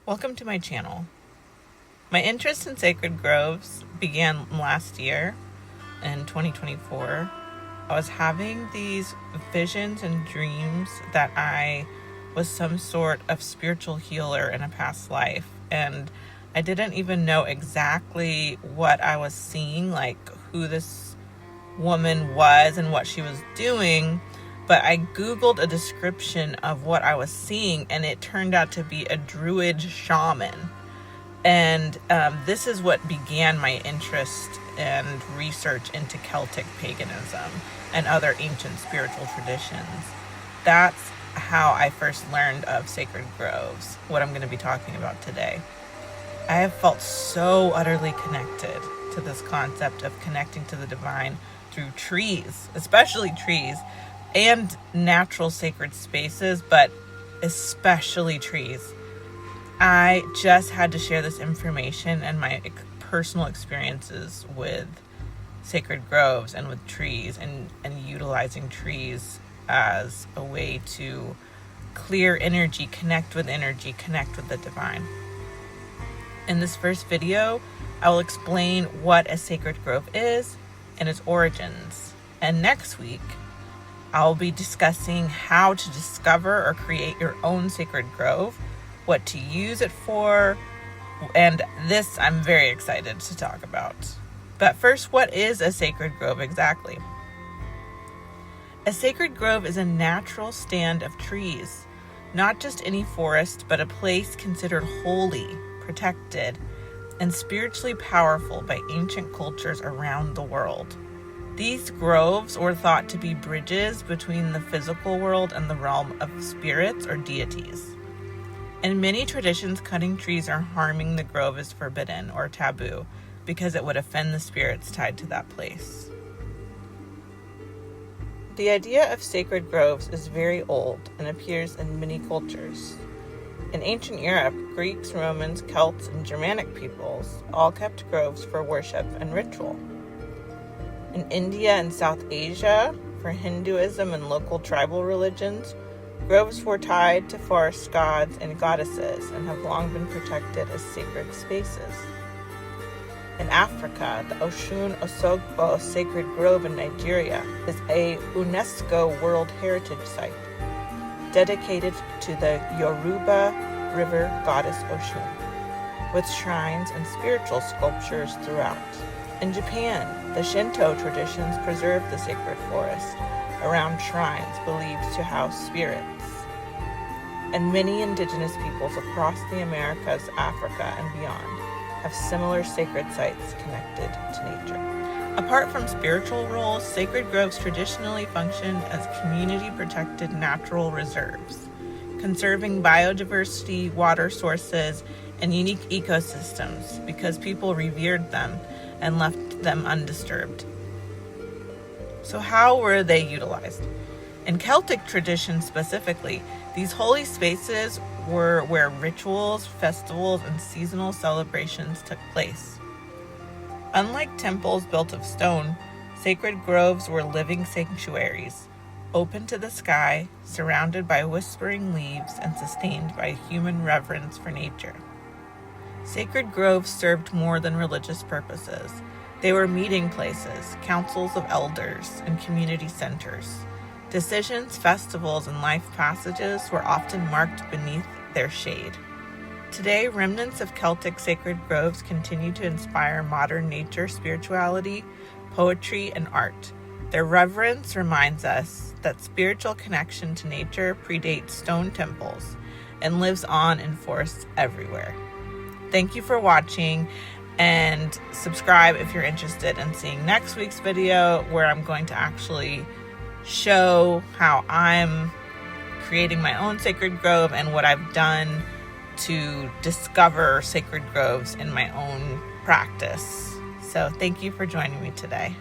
Welcome to my channel. My interest in sacred groves began last year in 2024. I was having these visions and dreams that I was some sort of spiritual healer in a past life, and I didn't even know exactly what I was seeing, like who this woman was and what she was doing. But I Googled a description of what I was seeing, and it turned out to be a druid shaman. And this is what began my interest and research into Celtic paganism and other ancient spiritual traditions. That's how I first learned of sacred groves, what I'm going to be talking about today. I have felt so utterly connected to this concept of connecting to the divine through trees, especially trees, and natural sacred spaces, but especially trees. I just had to share this information and my personal experiences with sacred groves and with trees and utilizing trees as a way to clear energy, connect with the divine. In this first video, I will explain what a sacred grove is and its origins. And next week, I'll be discussing how to discover or create your own sacred grove, what to use it for, and this I'm very excited to talk about. But first, what is a sacred grove exactly? A sacred grove is a natural stand of trees, not just any forest, but a place considered holy, protected, and spiritually powerful by ancient cultures around the world. These groves were thought to be bridges between the physical world and the realm of spirits or deities. In many traditions, cutting trees or harming the grove is forbidden or taboo because it would offend the spirits tied to that place. The idea of sacred groves is very old and appears in many cultures. In ancient Europe, Greeks, Romans, Celts, and Germanic peoples all kept groves for worship and ritual. In India and South Asia, for Hinduism and local tribal religions, groves were tied to forest gods and goddesses and have long been protected as sacred spaces. In Africa, the Osun-Osogbo Sacred Grove in Nigeria is a UNESCO World Heritage Site dedicated to the Yoruba River goddess Osun, with shrines and spiritual sculptures throughout. In Japan, the Shinto traditions preserve the sacred forest around shrines believed to house spirits. And many indigenous peoples across the Americas, Africa, and beyond have similar sacred sites connected to nature. Apart from spiritual roles, sacred groves traditionally functioned as community-protected natural reserves, conserving biodiversity, water sources, and unique ecosystems because people revered them and left them undisturbed. So how were they utilized? In Celtic tradition specifically, these holy spaces were where rituals, festivals, and seasonal celebrations took place. Unlike temples built of stone, sacred groves were living sanctuaries, open to the sky, surrounded by whispering leaves, and sustained by human reverence for nature. Sacred groves served more than religious purposes. They were meeting places, councils of elders, and community centers. Decisions, festivals, and life passages were often marked beneath their shade. Today, remnants of Celtic sacred groves continue to inspire modern nature, spirituality, poetry, and art. Their reverence reminds us that spiritual connection to nature predates stone temples and lives on in forests everywhere. Thank you for watching, and subscribe if you're interested in seeing next week's video, where I'm going to actually show how I'm creating my own sacred grove and what I've done to discover sacred groves in my own practice. So thank you for joining me today.